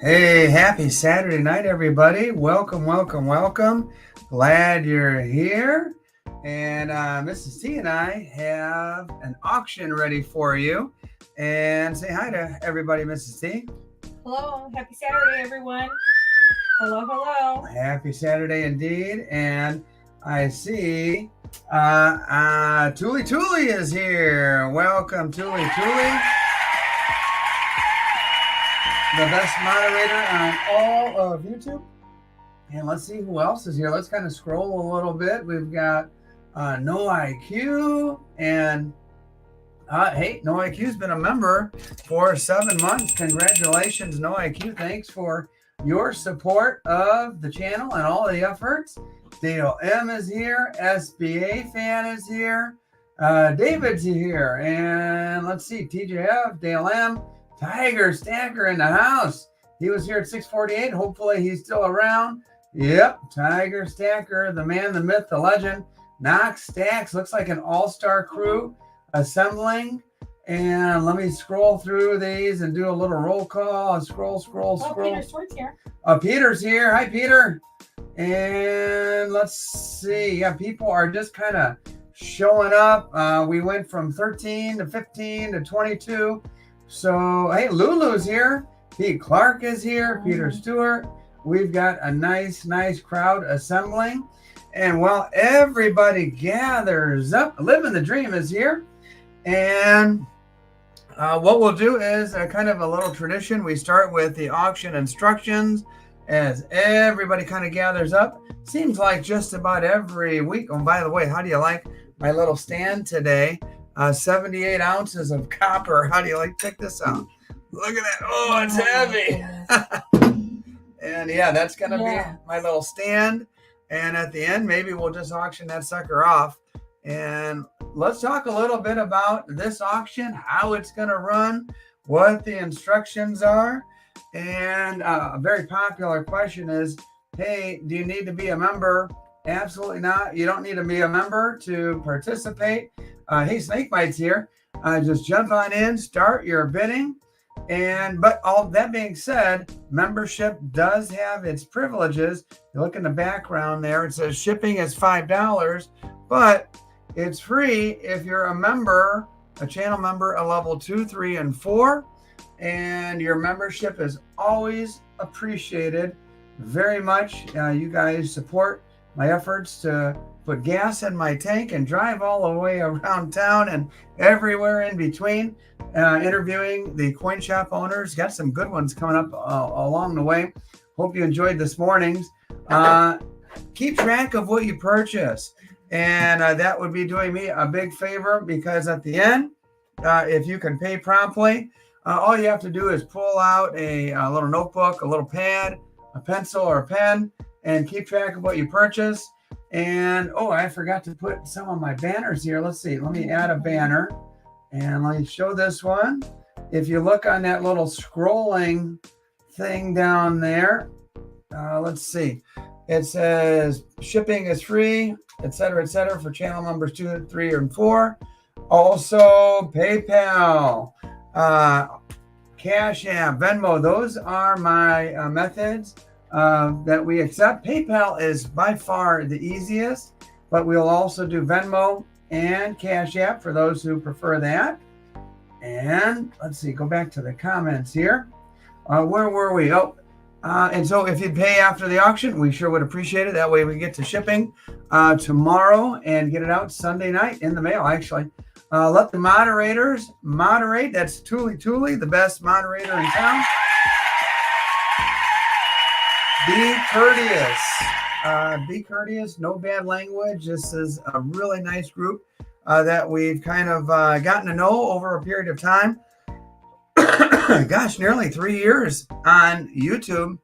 Hey, happy Saturday night, everybody. Welcome, welcome, welcome. Glad you're here. And Mrs. T and I have an auction ready for you. And say hi to everybody, Mrs. T. Hello, happy Saturday, everyone. Hello, hello. Happy Saturday indeed. And I see Tuli Tuli is here. Welcome, Tuli Tuli, the best moderator on all of YouTube. And let's see who else is here. Let's kind of scroll a little bit. We've got No IQ. And hey, No IQ's been a member for 7 months. Congratulations, No IQ. Thanks for your support of the channel and all the efforts. Dale M is here. SBA fan is here. David's here. And let's see, TJF, Dale M, Tiger Stacker in the house. He was here at 6:48. Hopefully he's still around. Yep, Tiger Stacker, the man, the myth, the legend. Knox Stacks, looks like an all-star crew assembling. And let me scroll through these and do a little roll call. Scroll. Oh, Peter Swartz here. Peter's here. Hi, Peter. And let's see. Yeah, people are just kind of showing up. We went from 13 to 15 to 22. So, hey, Lulu's here. Pete Clark is here. Peter Stewart. We've got a nice crowd assembling. And while everybody gathers up, Living the Dream is here. And what we'll do is kind of a little tradition. We start with the auction instructions as everybody kind of gathers up. Seems like just about every week. Oh, by the way, how do you like my little stand today? 78 ounces of copper. How do you like? Check this out. Look at that. Oh, it's heavy. And yeah, that's going to be my little stand. And at the end, maybe we'll just auction that sucker off. And let's talk a little bit about this auction, how it's going to run, what the instructions are. And a very popular question is, hey, do you need to be a member? Absolutely not. You don't need to be a member to participate. Hey, Snakebite's here. Just jump on in, start your bidding. But all that being said, membership does have its privileges. You look in the background there, it says shipping is $5, but it's free if you're a member, a channel member, a level 2, 3, and 4. And your membership is always appreciated very much. You guys support my efforts to put gas in my tank and drive all the way around town and everywhere in between, interviewing the coin shop owners. Got some good ones coming up along the way. Hope you enjoyed this morning's. Keep track of what you purchase. And that would be doing me a big favor, because at the end, if you can pay promptly, all you have to do is pull out a little notebook, a little pad, a pencil, or a pen, and keep track of what you purchase. And, oh, I forgot to put some of my banners here. Let's see. Let me add a banner. And let me show this one. If you look on that little scrolling thing down there, let's see. It says shipping is free, etc., for channel numbers 2, 3, and 4. Also, PayPal, Cash App, Venmo. Those are my methods that we accept. PayPal is by far the easiest, but we'll also do Venmo and Cash App for those who prefer that. And let's see, go back to the comments here. Where were we? And so if you'd pay after the auction, we sure would appreciate it. That way we get to shipping tomorrow and get it out Sunday night in the mail, actually. Let the moderators moderate. That's Tuli Tuli, the best moderator in town. Be courteous. Be courteous. No bad language. This is a really nice group that we've kind of gotten to know over a period of time. Gosh, nearly 3 years on YouTube.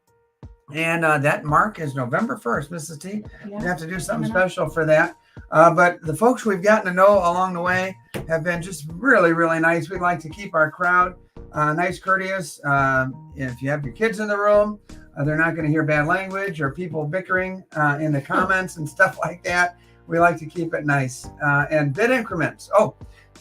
And that mark is November 1st, Mrs. T. You have to do something special for that. But the folks we've gotten to know along the way have been just really, really nice. We like to keep our crowd nice, courteous. If you have your kids in the room, they're not going to hear bad language or people bickering in the comments and stuff like that. We like to keep it nice. And bid increments. Oh,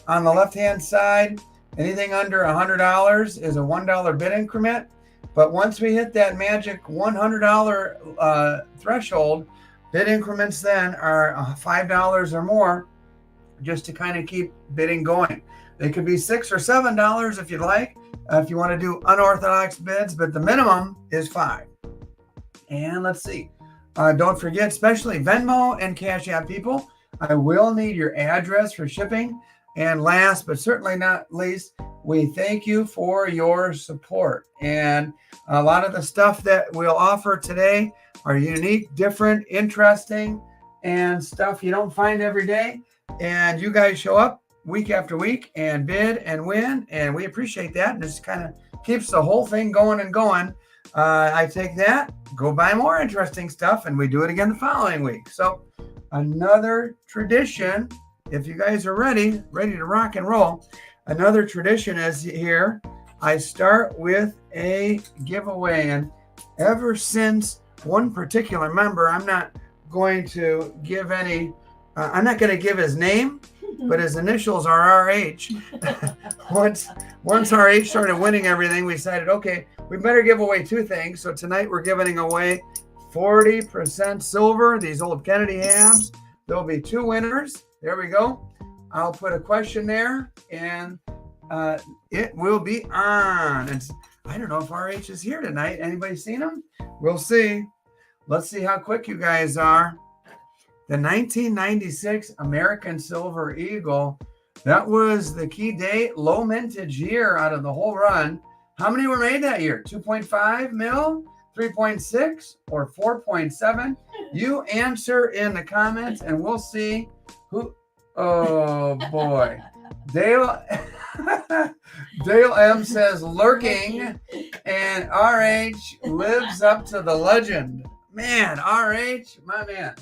on the left-hand side, anything under $100 is a $1 bid increment. But once we hit that magic $100 threshold, bid increments then are $5 or more, just to kind of keep bidding going. They could be $6 or $7 if you'd like, if you want to do unorthodox bids, but the minimum is $5. And let's see. Don't forget, especially Venmo and Cash App people, I will need your address for shipping. And last but certainly not least, we thank you for your support. And a lot of the stuff that we'll offer today are unique, different, interesting, and stuff you don't find every day. And you guys show up week after week and bid and win. And we appreciate that. And this kind of keeps the whole thing going and going. I take that, go buy more interesting stuff, and we do it again the following week. So another tradition, if you guys are ready to rock and roll, another tradition is here. I start with a giveaway, and ever since one particular member, I'm not going to give any, I'm not going to give his name, but his initials are RH. Once RH started winning everything, we decided, okay, we better give away two things. So tonight we're giving away 40% silver, these old Kennedy hams. There'll be two winners. There we go. I'll put a question there, and it will be on. And I don't know if RH is here tonight. Anybody seen him? We'll see. Let's see how quick you guys are. The 1996 American Silver Eagle. That was the key date, low mintage year out of the whole run. How many were made that year? 2.5 mil, 3.6, or 4.7? You answer in the comments, and we'll see who. Oh boy, Dale M says lurking, and RH lives up to the legend. Man, RH, my man.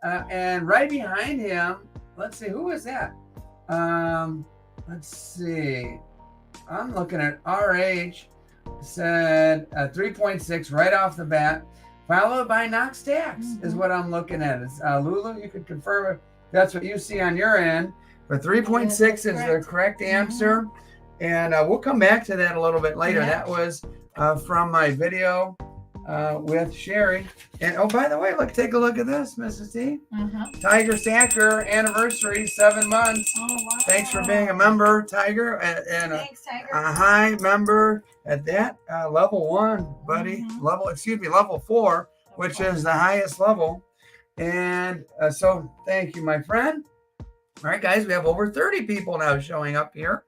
And right behind him, let's see, who is that? Let's see. I'm looking at RH, said 3.6 right off the bat, followed by Knox Stacks is what I'm looking at. It's, Lulu, you could confirm if that's what you see on your end. But 3.6 is the correct answer. And we'll come back to that a little bit later. That was from my video with Sherry. And oh, by the way, take a look at this, Mrs. T. Tiger Stacker anniversary, 7 months. Oh, wow. Thanks for being a member, Tiger, and Thanks, Tiger. a high member at that level 1, buddy. Level 4, which is the highest level. And so thank you, my friend. All right, guys, we have over 30 people now showing up here,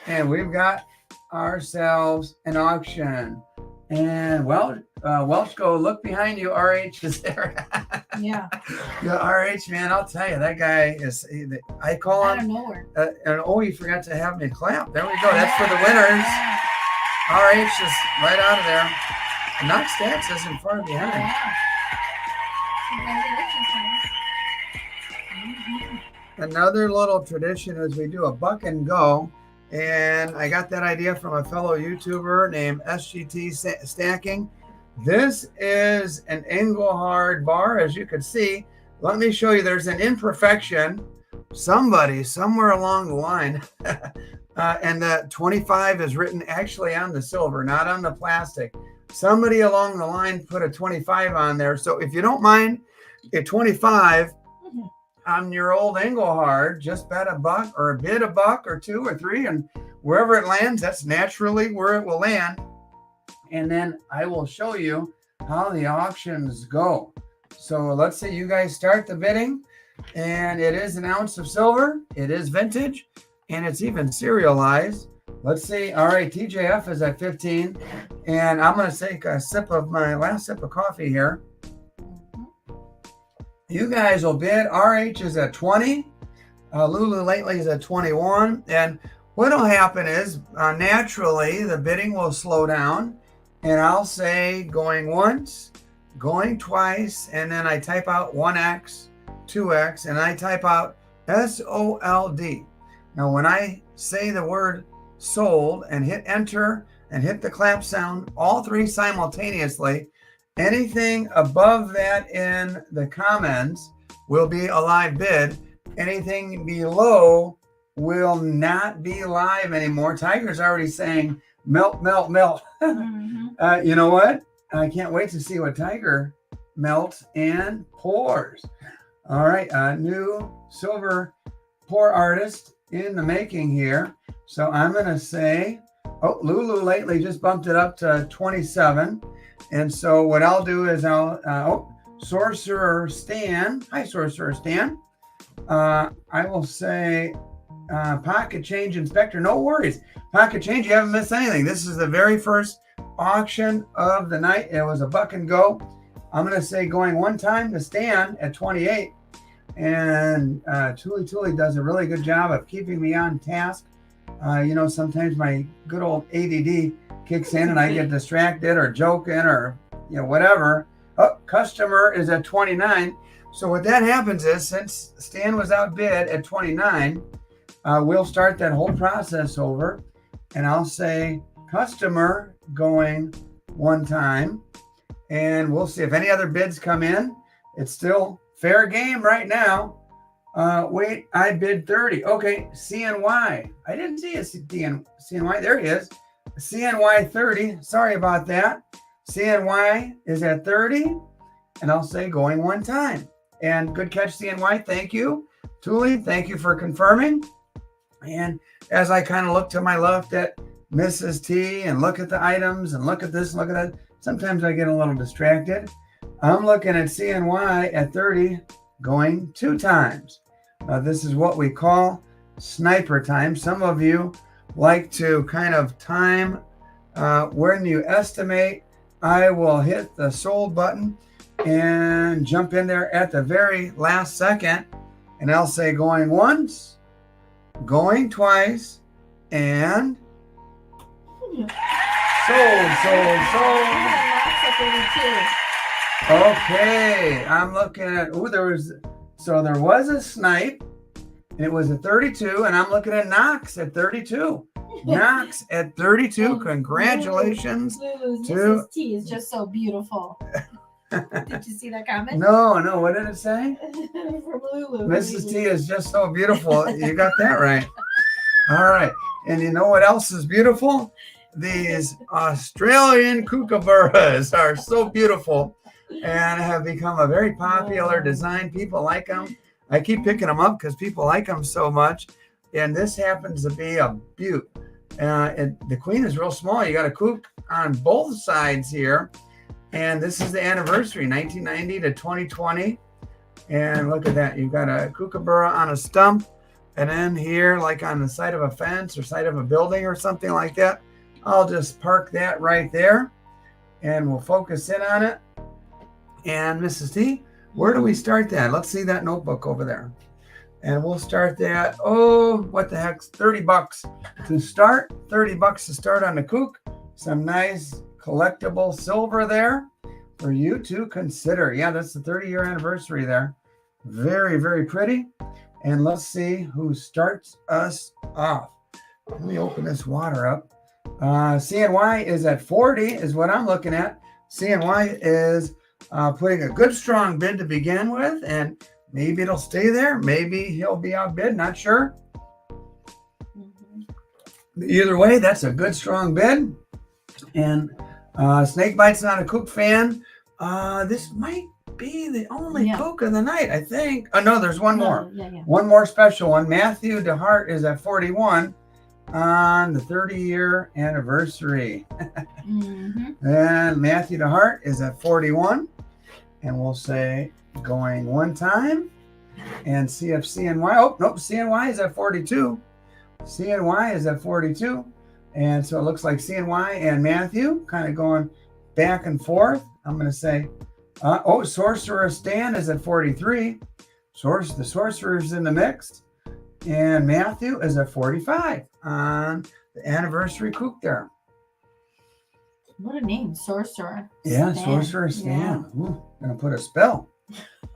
and we've got ourselves an auction. And Welch, go look behind you. RH is there. Yeah. Yeah, RH, man, I'll tell you, that guy is. I call Out of him. nowhere. And oh, you forgot to have me clap. There we go. That's for the winners. RH is right out of there. Knox Stacks isn't far behind. Yeah. Congratulations, guys. Another little tradition is we do a buck and go. And I got that idea from a fellow YouTuber named SGT Stacking. This is an Engelhard bar, as you can see. Let me show you, there's an imperfection. Somebody, somewhere along the line, and the 25 is written actually on the silver, not on the plastic. Somebody along the line put a 25 on there. So if you don't mind a 25 on your old Engelhard, just bet a buck or bid a buck or 2 or 3, and wherever it lands, that's naturally where it will land. And then I will show you how the auctions go. So let's say you guys start the bidding, and it is an ounce of silver. It is vintage, and it's even serialized. Let's see. All right, TJF is at 15, and I'm going to take a sip of my last sip of coffee here. You guys will bid. RH is at 20. Lulu lately is at 21. And what will happen is naturally the bidding will slow down. And I'll say going once, going twice, and then I type out 1X, 2X, and I type out SOLD. Now, when I say the word sold and hit enter and hit the clap sound, all 3 simultaneously, anything above that in the comments will be a live bid. Anything below will not be live anymore. Tiger's already saying Melt, melt, melt. Mhm. You know what? I can't wait to see what Tiger melts and pours. All right, new silver pour artist in the making here. So I'm going to say, oh, Lulu lately just bumped it up to 27. And so what I'll do is Sorcerer Stan. Hi, Sorcerer Stan. I will say Pocket Change Inspector. No worries. Pocket Change, you haven't missed anything. This is the very first auction of the night. It was a buck and go. I'm going to say going one time to Stan at 28. And Tuli does a really good job of keeping me on task. Sometimes my good old ADD kicks in and I get distracted or joking or, whatever. Oh, customer is at 29. So what that happens is, since Stan was outbid at 29, we'll start that whole process over. And I'll say customer going one time. And we'll see if any other bids come in. It's still fair game right now. Wait, I bid 30. Okay, CNY. I didn't see a CNY. There he is. CNY 30. Sorry about that. CNY is at 30. And I'll say going one time. And good catch, CNY. Thank you. Tuli, thank you for confirming. And as I kind of look to my left at Mrs. T and look at the items and look at this and look at that, sometimes I get a little distracted. I'm looking at CNY at 30 going two times. This is what we call sniper time. Some of you like to kind of time when you estimate. I will hit the sold button and jump in there at the very last second. And I'll say going once, going twice, and sold. Okay, I'm looking at, there was a snipe, and it was a 32, and I'm looking at Knox at 32. Knox at 32, congratulations. Lulu's to Mrs. T is just so beautiful. Did you see that comment? No, what did it say? From Lulu. Mrs. T is just so beautiful. You got that right. All right, and you know what else is beautiful? These Australian kookaburras are so beautiful and have become a very popular design. People like them. I keep picking them up because people like them so much. And this happens to be a beaut. The queen is real small. You got a kook on both sides here. And this is the anniversary, 1990 to 2020. And look at that. You've got a kookaburra on a stump. And then here, like on the side of a fence or side of a building or something like that, I'll just park that right there. And we'll focus in on it. And Mrs. T, where do we start that? Let's see that notebook over there. And we'll start that. Oh, what the heck? $30 to start. $30 to start on the kook. Some nice collectible silver there for you to consider. Yeah, that's the 30-year anniversary there. Very, very pretty. And let's see who starts us off. Let me open this water up. CNY is at 40 is what I'm looking at. CNY is putting a good strong bid to begin with, and maybe it'll stay there. Maybe he'll be outbid, not sure. Either way, that's a good strong bid. And Snakebite's not a kook fan. This might be the only kook of the night, I think. Oh, no, there's one more. One more special one. Matthew DeHart is at 41 on the 30-year anniversary. And Matthew DeHart is at 41. And we'll say going one time and see if CNY, oh, nope, CNY is at 42. CNY is at 42. And so it looks like CNY and Matthew kind of going back and forth. I'm going to say, Sorcerer Stan is at 43. The Sorcerer's in the mix. And Matthew is at 45 on the anniversary kook there. What a name, Sorcerer. Yeah, Stan. Sorcerer Stan. Yeah. Ooh, gonna put a spell.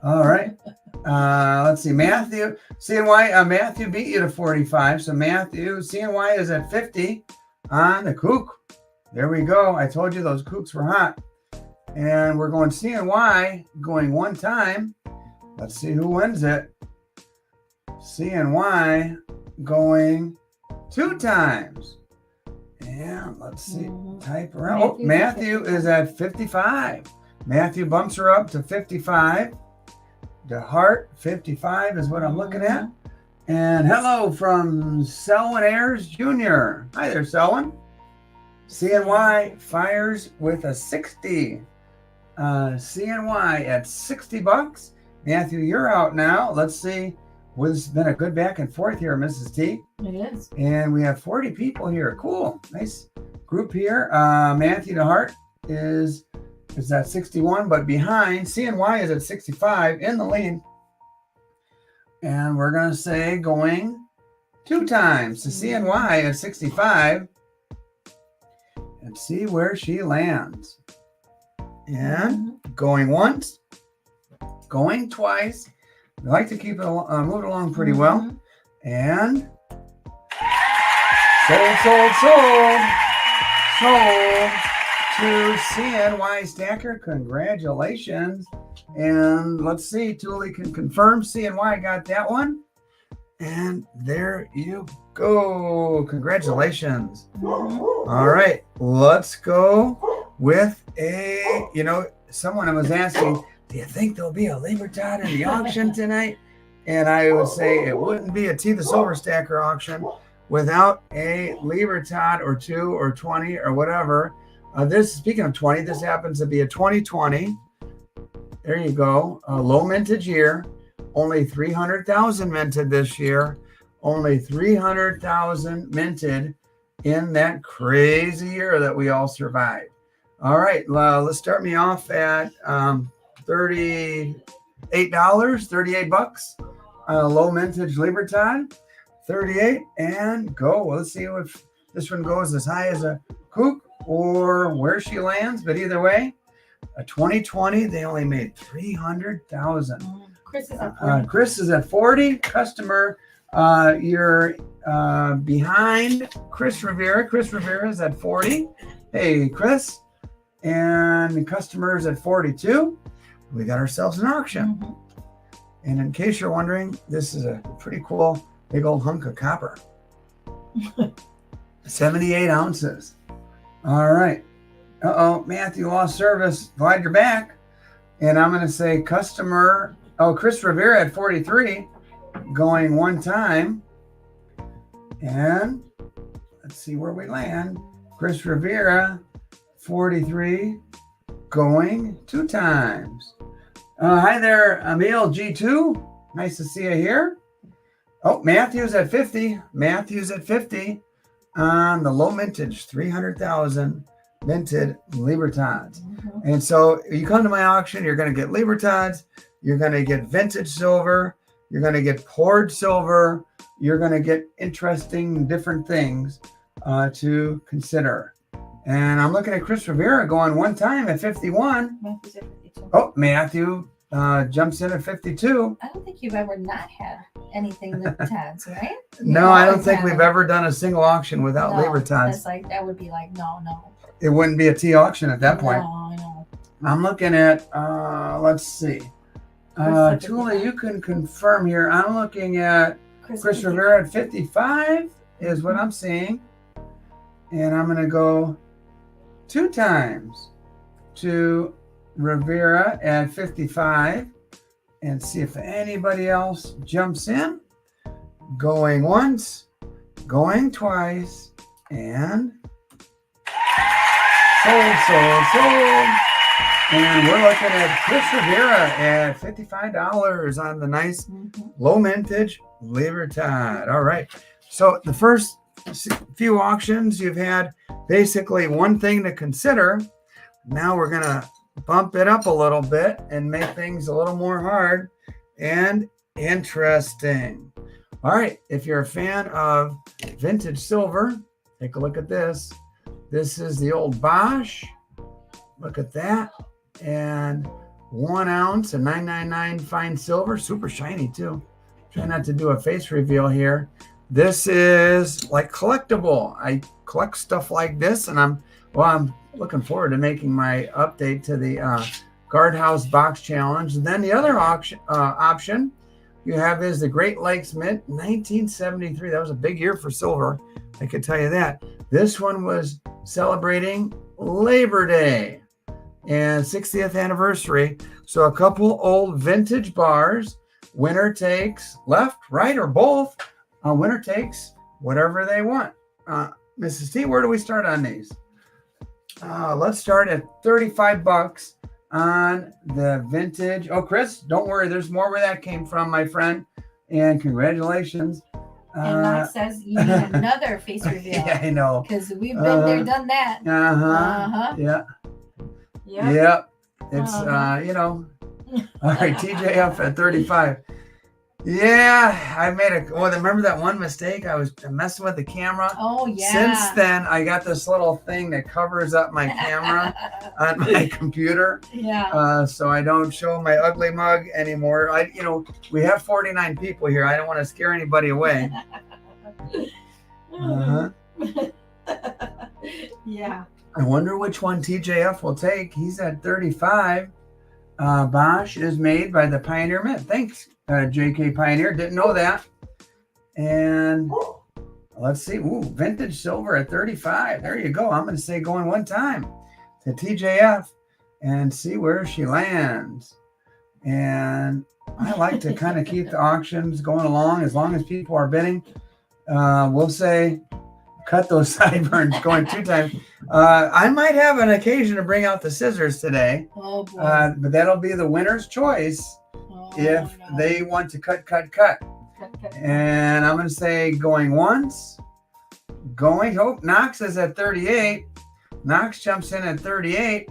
All right. Let's see. Matthew, CNY, Matthew beat you to 45. So Matthew, CNY is at 50 on the kook. There we go. I told you those kooks were hot. And we're going CNY going one time. Let's see who wins it. CNY going two times. And let's see, Mhm. type around. Oh, Matthew's at Matthew is at 55. Matthew bumps her up to 55. DeHart, 55 is what I'm looking at. And hello from Selwyn Ayers Jr. Hi there, Selwyn. CNY fires with a 60. CNY at $60. Matthew, you're out now. Let's see. Well, this has been a good back and forth here, Mrs. T. It is. And we have 40 people here. Cool. Nice group here. Matthew DeHart is at 61, but behind CNY is at 65 in the lead. And we're going to say going 2 times to CNY at 65 and see where she lands. And going once, going twice. We like to keep it move it along pretty well. And sold to CNY Stacker. Congratulations. And let's see, Thule can confirm CNY got that one. And there you go. Congratulations. All right, let's go with someone was asking, do you think there'll be a Libertad in the auction tonight? And I would say it wouldn't be a T the Silver Stacker auction without a Libertad or 2 or 20 or whatever. Speaking of 20, this happens to be a 2020. There you go. A low mintage year. Only 300,000 minted this year. Only 300,000 minted in that crazy year that we all survived. All right, let's start me off at $38, $38. Low mintage Libertad, 38, and go. Let's see if this one goes as high as a kook or where she lands. But either way, a 2020, they only made 300,000. Chris is at 40. Chris is at 40. Customer, you're behind Chris Rivera. Chris Rivera is at 40. Hey, Chris. And the customer is at 42. We got ourselves an auction. And in case you're wondering, this is a pretty cool big old hunk of copper. 78 ounces. All right. Matthew lost service. Glad you're back. And I'm going to say customer, Chris Rivera at 43, going 1 time. And let's see where we land. Chris Rivera, 43, going 2 times. Hi there, Emil G2. Nice to see you here. Matthew's at 50. Matthew's at 50 on the low mintage, 300,000 minted Libertads. And so you come to my auction, you're going to get Libertads, you're going to get vintage silver, you're going to get poured silver, you're going to get interesting different things to consider. And I'm looking at Chris Rivera going 1 time at 51. Matthew's at 52. Matthew jumps in at 52. I don't think you've ever not had anything Libertads, right? No, I don't think we've ever done a single auction without Libertads. That would be like, no. It wouldn't be a T auction at that point. No, I know. I'm looking at, let's see. Thule, you can confirm here. I'm looking at Chris Rivera at 55 is what I'm seeing. And I'm going to go 2 times to Rivera at 55 and see if anybody else jumps in. Going once, going twice, and sold. And we're looking at Chris Rivera at $55 on the nice low mintage Libertad. All right. So the first few auctions, you've had basically one thing to consider. Now we're going to bump it up a little bit and make things a little more hard and interesting. All right. If you're a fan of vintage silver, take a look at this. This is the old Bosch. Look at that. And 1 ounce of 999 fine silver, super shiny too. Try not to do a face reveal here. This is like collectible. I collect stuff like this, and I'm looking forward to making my update to the Guardhouse Box Challenge. And then the other option, you have is the Great Lakes Mint, 1973. That was a big year for silver. I could tell you that. This one was celebrating Labor Day and 60th anniversary. So a couple old vintage bars. Winner takes left, right, or both. Winner takes whatever they want. Mrs. T, where do we start on these? Let's start at $35 on the vintage. Oh, Chris, don't worry. There's more where that came from, my friend. And congratulations. And Knox says you need another face reveal. Yeah, I know. Because we've been there, done that. Yeah. Yep. Yep. It's, All right, TJF at 35. Yeah, I made remember that one mistake? I was messing with the camera. Oh, yeah. Since then, I got this little thing that covers up my camera on my computer. Yeah. So I don't show my ugly mug anymore. We have 49 people here. I don't want to scare anybody away. Yeah. I wonder which one TJF will take. He's at 35. Bosch is made by the Pioneer Mint. Thanks, JK Pioneer. Didn't know that. And let's see. Ooh, vintage silver at 35. There you go. I'm going to say going one time to TJF and see where she lands. And I like to kind of keep the auctions going along as long as people are bidding. We'll say cut those sideburns going 2 times. I might have an occasion to bring out the scissors today. Oh, boy. But that'll be the winner's choice if they want to cut. And I'm going to say going once, Knox is at 38. Knox jumps in at 38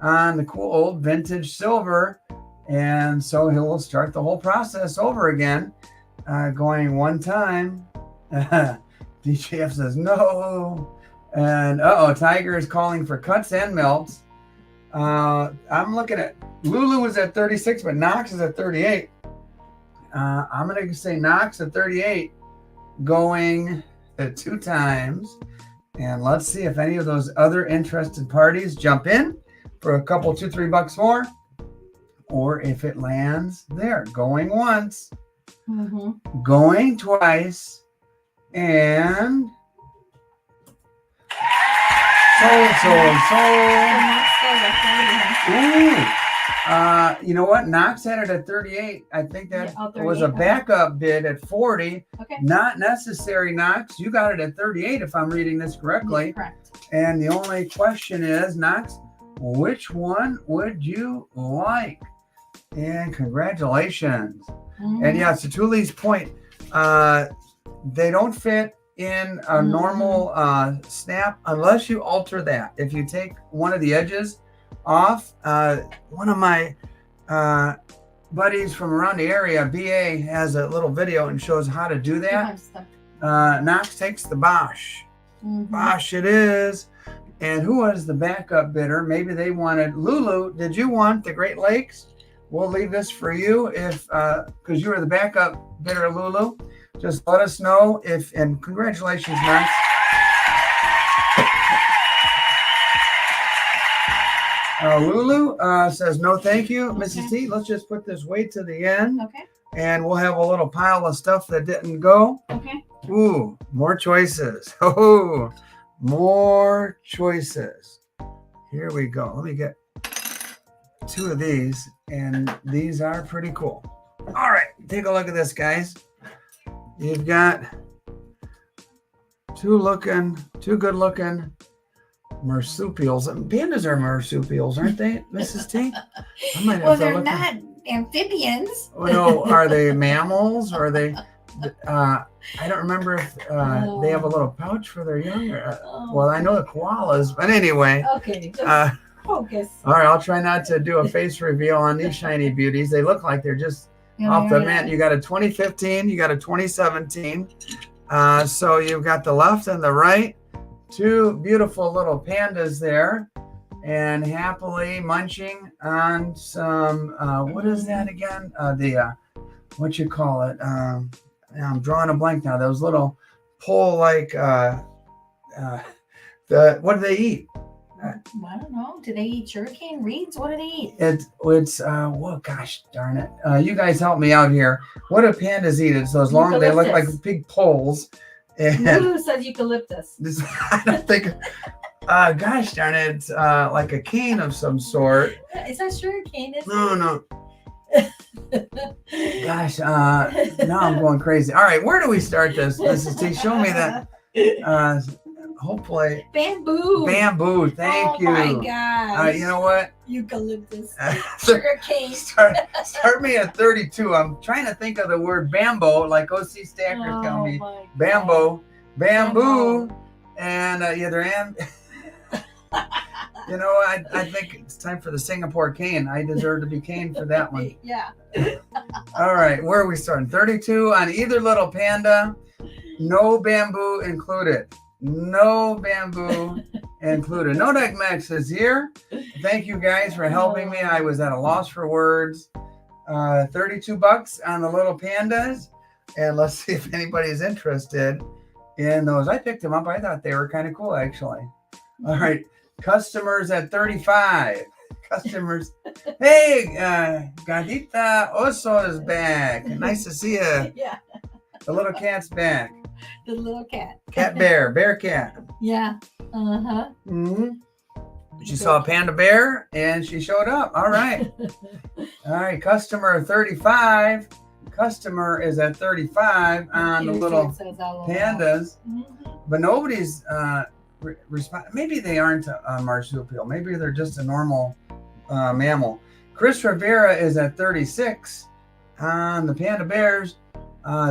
on the cool old vintage silver. And so he will start the whole process over again, going one time. DJF says no. And Tiger is calling for cuts and melts. I'm looking at Lulu is at 36, but Knox is at 38. I'm going to say Knox at 38, going 2 times. And let's see if any of those other interested parties jump in for a couple, $2-3 more, or if it lands there. Going once, going twice, and sold. Ooh. You know what? Knox had it at 38. I think that was a backup bid at 40. Okay. Not necessary, Knox. You got it at 38 if I'm reading this correctly. Correct. And the only question is, Knox, which one would you like? And congratulations. And yeah, to Tully's point, they don't fit in a normal snap unless you alter that. If you take one of the edges off, one of my buddies from around the area, BA, has a little video and shows how to do that. Knox takes the Bosch. Bosch it is. And who was the backup bidder? Maybe they wanted Lulu. Did you want the Great Lakes? We'll leave this for you if because you were the backup bidder, Lulu. Just let us know if, and congratulations, Knox. Lulu says no thank you. Mrs. T, let's just put this way to the end. Okay. And we'll have a little pile of stuff that didn't go. Okay. Ooh, more choices. Oh, more choices. Here we go. Let me get 2 of these, and these are pretty cool. All right, take a look at this, guys. You've got 2 good looking marsupials. Pandas are marsupials, aren't they, Mrs. T? I might have Well, to they're look not amphibians. Oh, no, are they mammals? Or are they? I don't remember if they have a little pouch for their young. Well, I know the koalas, but anyway. Okay, just focus. All right, I'll try not to do a face reveal on these shiny beauties. They look like they're just off the mat. You got a 2015, you got a 2017. So you've got the left and the right, 2 beautiful little pandas there, and happily munching on some, what is that again? What you call it? I'm drawing a blank now. Those little pole-like, what do they eat? I don't know. Do they eat sugarcane reeds? What do they eat? It's well, gosh darn it. You guys help me out here. What do pandas eat? It's those long, they look like Eucalyptus. big poles. And Lulu says eucalyptus. this, I don't think, gosh darn it, it's like a cane of some sort. Is that sugarcane? No. Gosh, now I'm going crazy. All right, where do we start this? Mrs. T, show me that. Hopefully, Bamboo. bamboo. Thank you. Oh my gosh. You know what? Eucalyptus. Sugarcane. start me at 32. I'm trying to think of the word bamboo, like OC Stacker tell me. my Bamboo, bamboo, Bamboo. and either and. You know, I think it's time for the Singapore cane. I deserve to be caned for that one. Yeah. All right, where are we starting? 32 on either little panda. No bamboo included. No bamboo included. No Deck Max is here. Thank you guys for helping me. I was at a loss for words. $32 on the little pandas. And let's see if anybody's interested in those. I picked them up. I thought they were kind of cool, actually. All right. Customers at 35. Customers. Hey, Gadita Oso is back. Nice to see you. Yeah. The little cat's back. The little cat. Bear cat. Yeah. Uh-huh. Mm-hmm. She saw a panda bear and she showed up. All right. All right. Customer 35. Customer is at 35 on the little pandas, but nobody's maybe they aren't a marsupial. Maybe they're just a normal mammal. Chris Rivera is at 36 on the panda bears.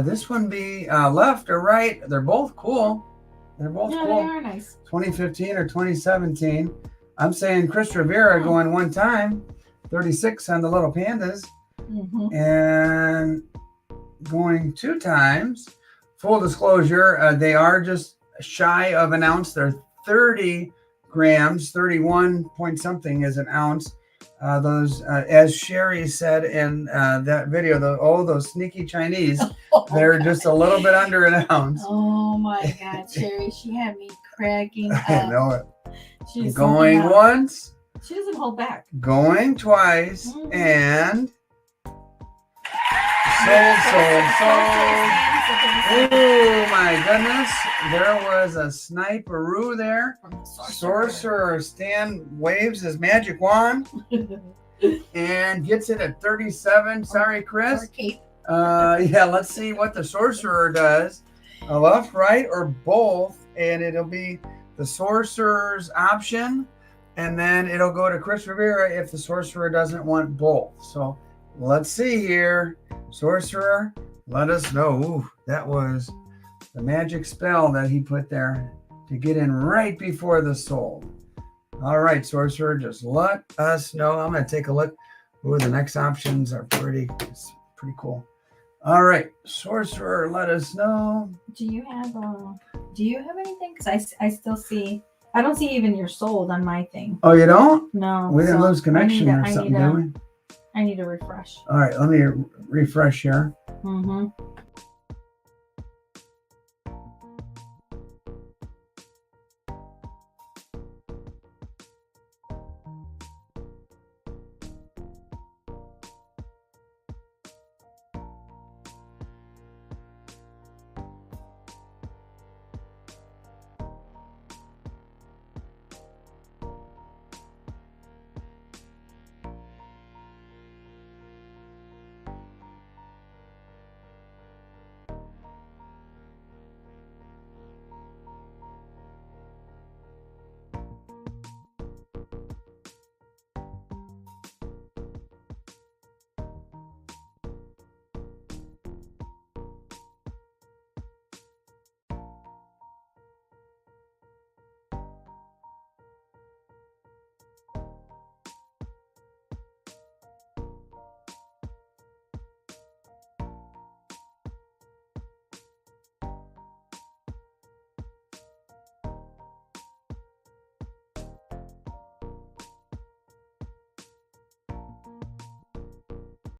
This one be left or right. They're both cool. They're both cool. They are nice. 2015 or 2017. I'm saying Chris Rivera going one time, 36 on the little pandas, and going two times. Full disclosure, they are just shy of an ounce. They're 30 grams, 31 point something is an ounce. Those, as Sherry said in that video, those sneaky Chinese, they're just a little bit under an ounce. Oh my God, Sherry, she had me cracking up. I know it. She's Going something else. once, She doesn't hold back. going twice, Mhm. and sold. Oh my goodness, there was a sniperoo there. Sorcerer Stan waves his magic wand and gets it at 37. Sorry, Chris. Yeah, let's see what the sorcerer does. Left, right, or both, and it'll be the sorcerer's option, and then it'll go to Chris Rivera if the sorcerer doesn't want both. So let's see here. Sorcerer, let us know. Ooh, that was the magic spell that he put there to get in right before the sold. All right, sorcerer, just let us know. I'm going to take a look. Ooh, the next options are pretty cool. All right, sorcerer, let us know. Do you have anything? Because I still see. I don't see even your sold on my thing. Oh, you don't? No. We didn't so lose connection or something, did we? I need to refresh. All right, let me refresh here. Mm-hmm.